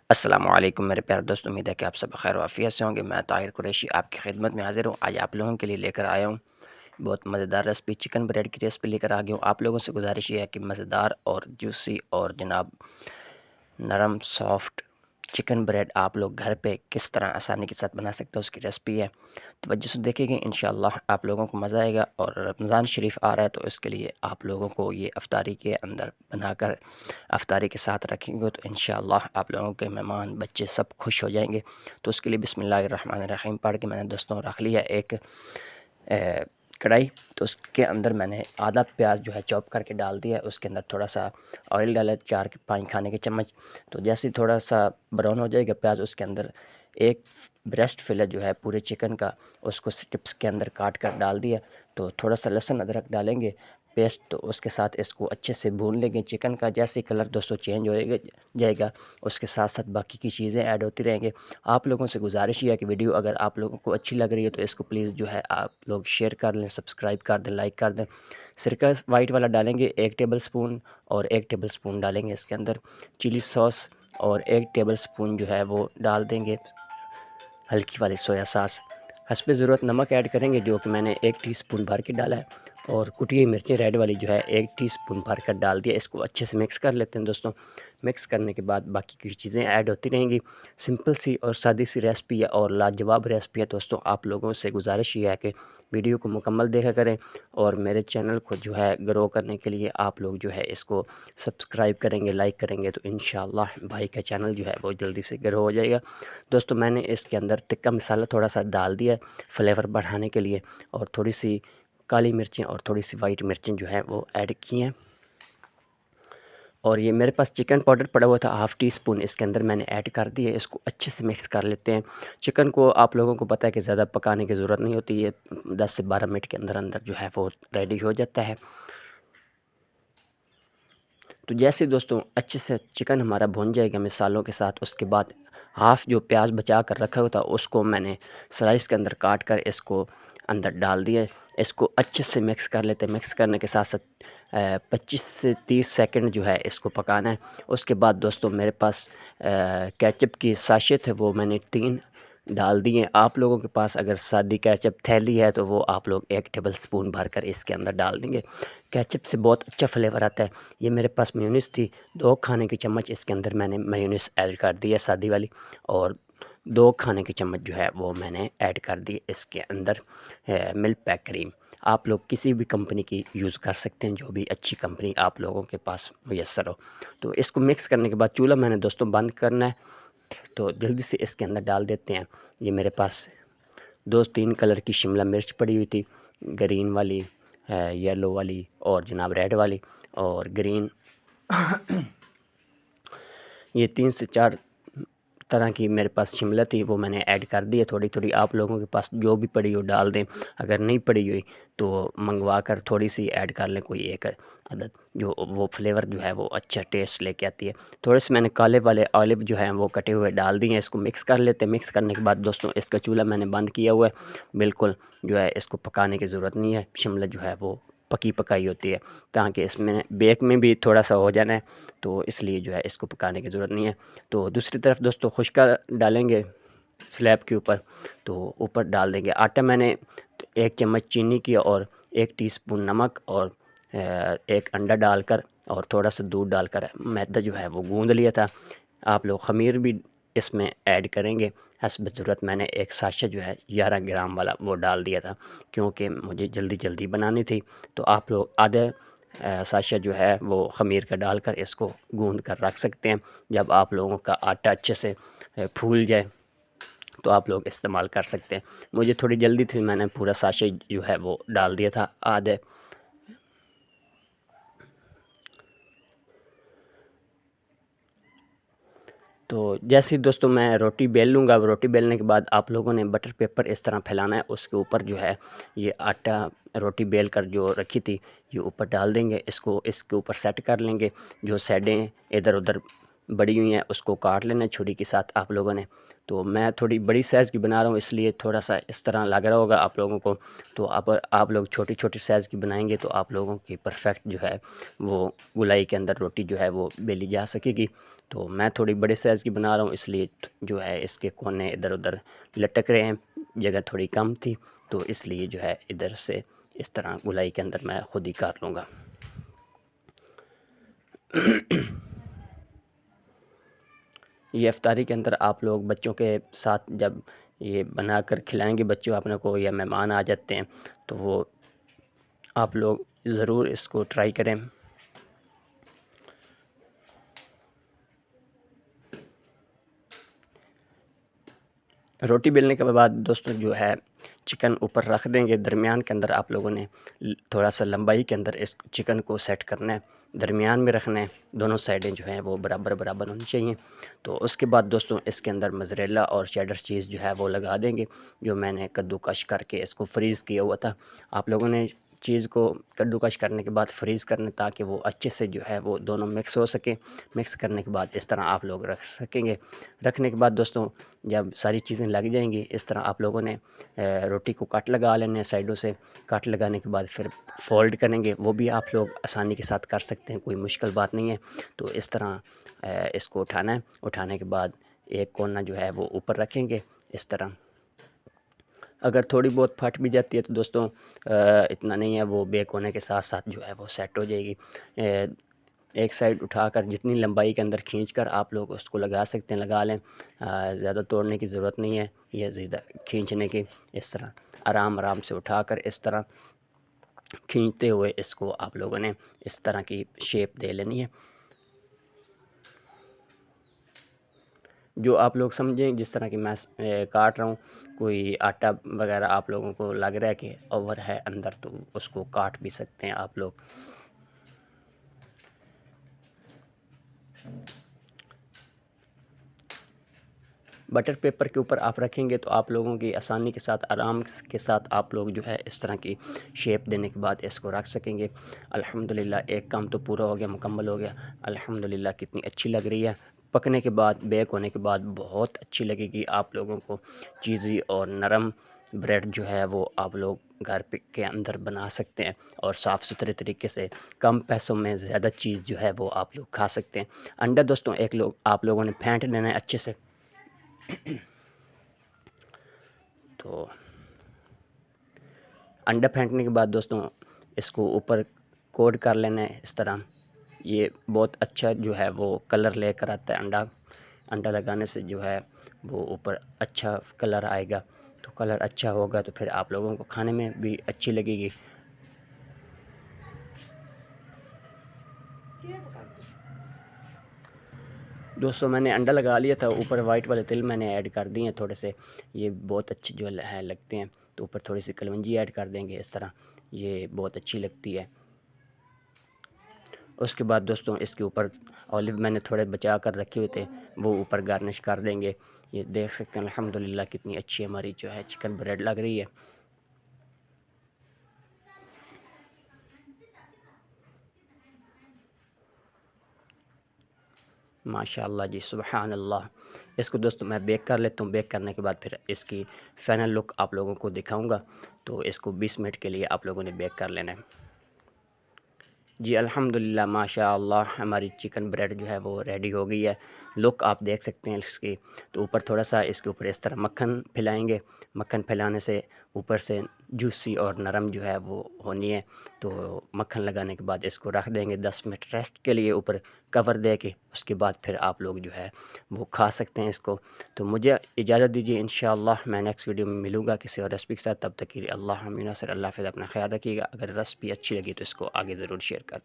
अस्सलामु अलैकुम मेरे प्यारे दोस्तों, उम्मीद है कि आप सब खैर वाफियत से होंगे। मैं ताहिर कुरैशी आपकी खिदमत में हाजिर हूँ। आज आप लोगों के लिए लेकर आया हूँ बहुत मज़ेदार रेसिपी, चिकन ब्रेड की रेसिपी लेकर आ गया हूँ। आप लोगों से गुजारिश ये है कि मज़ेदार और जूसी और जनाब नरम सॉफ्ट चिकन ब्रेड आप लोग घर पे किस तरह आसानी के साथ बना सकते हो, उसकी रेसिपी है। तवज्जो से देखेंगे, इंशाअल्लाह आप लोगों को मज़ा आएगा। और रमज़ान शरीफ आ रहा है, तो इसके लिए आप लोगों को ये अफ्तारी के अंदर बनाकर अफ्तारी के साथ रखेंगे तो इंशाअल्लाह आप लोगों के मेहमान बच्चे सब खुश हो जाएंगे। तो उसके लिए बिस्मिल्लाहिर्रहमानिर्रहीम पढ़ के मैंने दोस्तों रख लिया एक कढ़ाई। तो उसके अंदर मैंने आधा प्याज जो है चॉप करके डाल दिया है। उसके अंदर थोड़ा सा ऑयल डाला, 4 खाने के चम्मच। तो जैसे ही थोड़ा सा ब्राउन हो जाएगा प्याज, उसके अंदर एक ब्रेस्ट फिलेट जो है पूरे चिकन का, उसको स्ट्रिप्स के अंदर काट कर डाल दिया। तो थोड़ा सा लहसुन अदरक डालेंगे पेस्ट, तो उसके साथ इसको अच्छे से भून लेंगे। चिकन का जैसे कलर दोस्तों चेंज होएगा जाएगा, उसके साथ साथ बाकी की चीज़ें ऐड होती रहेंगे। आप लोगों से गुजारिश है कि वीडियो अगर आप लोगों को अच्छी लग रही है तो इसको प्लीज़ जो है आप लोग शेयर कर लें, सब्सक्राइब कर दें, लाइक कर दें। सिरका वाइट वाला डालेंगे 1 टेबल स्पून, और 1 टेबल स्पून डालेंगे इसके अंदर चिली सॉस, और 1 टेबल स्पून जो है वो डाल देंगे हल्की वाली सोया सॉस। हस्बे ज़रूरत नमक ऐड करेंगे, जो कि मैंने 1 टीस्पून भर के डाला है। और कुटी हुई मिर्चें रेड वाली जो है 1 टीस्पून भर कर डाल दिया। इसको अच्छे से मिक्स कर लेते हैं दोस्तों। मिक्स करने के बाद बाकी की चीज़ें ऐड होती रहेंगी। सिंपल सी और सादी सी रेसिपी है और लाजवाब रेसिपी है दोस्तों। आप लोगों से गुजारिश ये है कि वीडियो को मुकम्मल देखा करें, और मेरे चैनल को जो है ग्रो करने के लिए आप लोग जो है इसको सब्सक्राइब करेंगे, लाइक करेंगे, तो इंशाअल्लाह भाई का चैनल जो है वो जल्दी से ग्रो हो जाएगा। दोस्तों मैंने इसके अंदर तिक्का मसाला थोड़ा सा डाल दिया फ्लेवर बढ़ाने के लिए, और थोड़ी सी काली मिर्चें और थोड़ी सी वाइट मिर्चें जो है वो ऐड की हैं। और ये मेरे पास चिकन पाउडर पड़ा हुआ था, हाफ़ टी स्पून इसके अंदर मैंने ऐड कर दिया। इसको अच्छे से मिक्स कर लेते हैं। चिकन को आप लोगों को पता है कि ज़्यादा पकाने की ज़रूरत नहीं होती, ये 10 से 12 मिनट के अंदर अंदर जो है वो रेडी हो जाता है। तो जैसे दोस्तों अच्छे से चिकन हमारा भुन जाएगा मिसालों के साथ, उसके बाद हाफ़ जो प्याज बचा कर रखा हुआ था उसको मैंने स्लाइस के अंदर काट कर इसको अंदर डाल दिया। इसको अच्छे से मिक्स कर लेते हैं। मिक्स करने के साथ साथ 25 से 30 सेकंड जो है इसको पकाना है। उसके बाद दोस्तों मेरे पास केचप की साशेत है, वो मैंने 3 डाल दिए। आप लोगों के पास अगर सादी केचप थैली है तो वो आप लोग 1 टेबल स्पून भर कर इसके अंदर डाल देंगे। केचप से बहुत अच्छा फ्लेवर आता है। ये मेरे पास मेयोनीज़ थी, 2 खाने की चम्मच इसके अंदर मैंने मेयोनीज़ ऐड कर दी है सादी वाली, और 2 खाने की चम्मच जो है वो मैंने ऐड कर दी इसके अंदर मिल्क पैक क्रीम। आप लोग किसी भी कंपनी की यूज़ कर सकते हैं, जो भी अच्छी कंपनी आप लोगों के पास मुयस्सर हो। तो इसको मिक्स करने के बाद चूल्हा मैंने दोस्तों बंद करना है। तो जल्दी से इसके अंदर डाल देते हैं। ये मेरे पास 2-3 कलर की शिमला मिर्च पड़ी हुई थी, ग्रीन वाली, येलो वाली और जनाब रेड वाली और ग्रीन। ये 3 से 4 तरह की मेरे पास शिमला थी, वो मैंने ऐड कर दी है थोड़ी थोड़ी। आप लोगों के पास जो भी पड़ी हो डाल दें, अगर नहीं पड़ी हुई तो मंगवा कर थोड़ी सी ऐड कर लें, कोई एक अदद, जो वो फ्लेवर जो है वो अच्छा टेस्ट लेके आती है। थोड़े से मैंने काले वाले ऑलिव जो हैं वो कटे हुए डाल दिए हैं। इसको मिक्स कर लेते हैं। मिक्स करने के बाद दोस्तों इसका चूल्हा मैंने बंद किया हुआ है, बिल्कुल जो है इसको पकाने की ज़रूरत नहीं है। शिमला जो है वो पकी पकाई होती है, ताकि इसमें बेक में भी थोड़ा सा हो जाना है, तो इसलिए जो है इसको पकाने की ज़रूरत नहीं है। तो दूसरी तरफ दोस्तों खुश्का डालेंगे स्लैब के ऊपर। तो ऊपर डाल देंगे आटा। मैंने 1 चम्मच चीनी की और 1 टीस्पून नमक और 1 अंडा डालकर और थोड़ा सा दूध डालकर मैदा जो है वो गूंद लिया था। आप लोग ख़मीर भी इसमें ऐड करेंगे हस्ब ज़रूरत। मैंने एक साशा जो है 11 ग्राम वाला वो डाल दिया था, क्योंकि मुझे जल्दी जल्दी बनानी थी। तो आप लोग आधे साशा जो है वो ख़मीर का डालकर इसको गूंद कर रख सकते हैं। जब आप लोगों का आटा अच्छे से फूल जाए तो आप लोग इस्तेमाल कर सकते हैं। मुझे थोड़ी जल्दी थी, मैंने पूरा साशा जो है वो डाल दिया था आधे। तो जैसे ही दोस्तों मैं रोटी बेल लूँगा, रोटी बेलने के बाद आप लोगों ने बटर पेपर इस तरह फैलाना है। उसके ऊपर जो है ये आटा रोटी बेल कर जो रखी थी ये ऊपर डाल देंगे। इसको इसके ऊपर सेट कर लेंगे। जो साइडें इधर उधर बड़ी हुई हैं उसको काट लेना छुरी के साथ आप लोगों ने। तो मैं थोड़ी बड़ी साइज़ की बना रहा हूँ, इसलिए थोड़ा सा इस तरह लग रहा होगा आप लोगों को। तो आप लोग छोटी छोटी साइज़ की बनाएंगे तो आप लोगों की परफेक्ट जो है वो गोलाई के अंदर रोटी जो है वो बेली जा सकेगी। तो मैं थोड़ी बड़े साइज़ की बना रहा हूँ, इसलिए जो है इसके कोने इधर उधर लटक रहे हैं, जगह थोड़ी कम थी, तो इसलिए जो है इधर से इस तरह गोलाई के अंदर मैं खुद ही काट लूँगा। ये इफ्तारी के अंदर आप लोग बच्चों के साथ जब ये बनाकर खिलाएंगे बच्चों अपने को, या मेहमान आ जाते हैं, तो वो आप लोग ज़रूर इसको ट्राई करें। रोटी बेलने के बाद दोस्तों जो है चिकन ऊपर रख देंगे, दरमियान के अंदर आप लोगों ने थोड़ा सा लंबाई के अंदर इस चिकन को सेट करना है, दरमियान में रखना है, दोनों साइडें जो हैं वो बराबर बराबर होनी चाहिए। तो उसके बाद दोस्तों इसके अंदर मोज़रेला और चेडर चीज़ जो है वो लगा देंगे, जो मैंने कद्दूकश करके इसको फ्रीज़ किया हुआ था। आप लोगों ने चीज़ को कद्दूकश करने के बाद फ्रीज़ करना, ताकि वो अच्छे से जो है वो दोनों मिक्स हो सके। मिक्स करने के बाद इस तरह आप लोग रख सकेंगे। रखने के बाद दोस्तों जब सारी चीज़ें लग जाएंगी, इस तरह आप लोगों ने रोटी को कट लगा लेने हैं साइडों से। कट लगाने के बाद फिर फ़ोल्ड करेंगे, वो भी आप लोग आसानी के साथ कर सकते हैं, कोई मुश्किल बात नहीं है। तो इस तरह इसको उठाना है। उठाने के बाद एक कोना जो है वो ऊपर रखेंगे इस तरह। अगर थोड़ी बहुत फट भी जाती है तो दोस्तों इतना नहीं है, वो बेक होने के साथ साथ जो है वो सेट हो जाएगी। एक साइड उठाकर जितनी लंबाई के अंदर खींचकर आप लोग उसको लगा सकते हैं, लगा लें। ज़्यादा तोड़ने की ज़रूरत नहीं है, या ज़्यादा खींचने की। इस तरह आराम आराम से उठाकर इस तरह खींचते हुए इसको आप लोगों ने इस तरह की शेप दे लेनी है, जो आप लोग समझें। जिस तरह की मैं काट रहा हूँ, कोई आटा वगैरह आप लोगों को लग रहा है कि ओवर है अंदर, तो उसको काट भी सकते हैं आप लोग। बटर पेपर के ऊपर आप रखेंगे तो आप लोगों की आसानी के साथ, आराम के साथ आप लोग जो है इस तरह की शेप देने के बाद इसको रख सकेंगे। अल्हम्दुलिल्लाह एक काम तो पूरा हो गया, मुकम्मल हो गया। अल्हम्दुलिल्लाह कितनी अच्छी लग रही है। पकने के बाद, बेक होने के बाद बहुत अच्छी लगेगी आप लोगों को। चीज़ी और नरम ब्रेड जो है वो आप लोग घर पे के अंदर बना सकते हैं, और साफ़ सुथरे तरीके से कम पैसों में ज़्यादा चीज़ जो है वो आप लोग खा सकते हैं। अंडा दोस्तों आप लोगों ने फेंट लेना है अच्छे से। तो अंडा फेंटने के बाद दोस्तों इसको ऊपर कोट कर लेना है इस तरह। ये बहुत अच्छा जो है वो कलर लेकर आता है अंडा। अंडा लगाने से जो है वो ऊपर अच्छा कलर आएगा। तो कलर अच्छा होगा तो फिर आप लोगों को खाने में भी अच्छी लगेगी। दोस्तों मैंने अंडा लगा लिया था, ऊपर वाइट वाले तिल मैंने ऐड कर दिए हैं थोड़े से, ये बहुत अच्छे जो है लगते हैं। तो ऊपर थोड़ी सी कलवंजी ऐड कर देंगे इस तरह, ये बहुत अच्छी लगती है। उसके बाद दोस्तों इसके ऊपर ऑलिव मैंने थोड़े बचा कर रखे हुए थे, वो ऊपर गार्निश कर देंगे। ये देख सकते हैं अल्हम्दुलिल्लाह कितनी अच्छी हमारी जो है चिकन ब्रेड लग रही है। माशाअल्लाह जी, सुबहान अल्लाह। इसको दोस्तों मैं बेक कर लेता हूँ। बेक करने के बाद फिर इसकी फ़ाइनल लुक आप लोगों को दिखाऊंगा। तो इसको 20 मिनट के लिए आप लोगों ने बेक कर लेना है। जी अल्हम्दुलिल्लाह माशाअल्लाह हमारी चिकन ब्रेड जो है वो रेडी हो गई है। लुक आप देख सकते हैं इसकी। तो ऊपर थोड़ा सा इसके ऊपर इस तरह मक्खन फैलाएंगे। मक्खन फैलाने से ऊपर से जूसी और नरम जो है वो होनी है। तो मक्खन लगाने के बाद इसको रख देंगे 10 मिनट रेस्ट के लिए ऊपर कवर दे के। उसके बाद फिर आप लोग जो है वो खा सकते हैं इसको। तो मुझे इजाज़त दीजिए, इंशाअल्लाह मैं नेक्स्ट वीडियो में मिलूँगा किसी और रेसिपी के साथ। तब तक के लिए अल्लाह हमीना सर, अल्लाह हाफ़िज़, अपना ख्याल रखिएगा। अगर रेसिपी अच्छी लगी तो इसको आगे ज़रूर शेयर कर।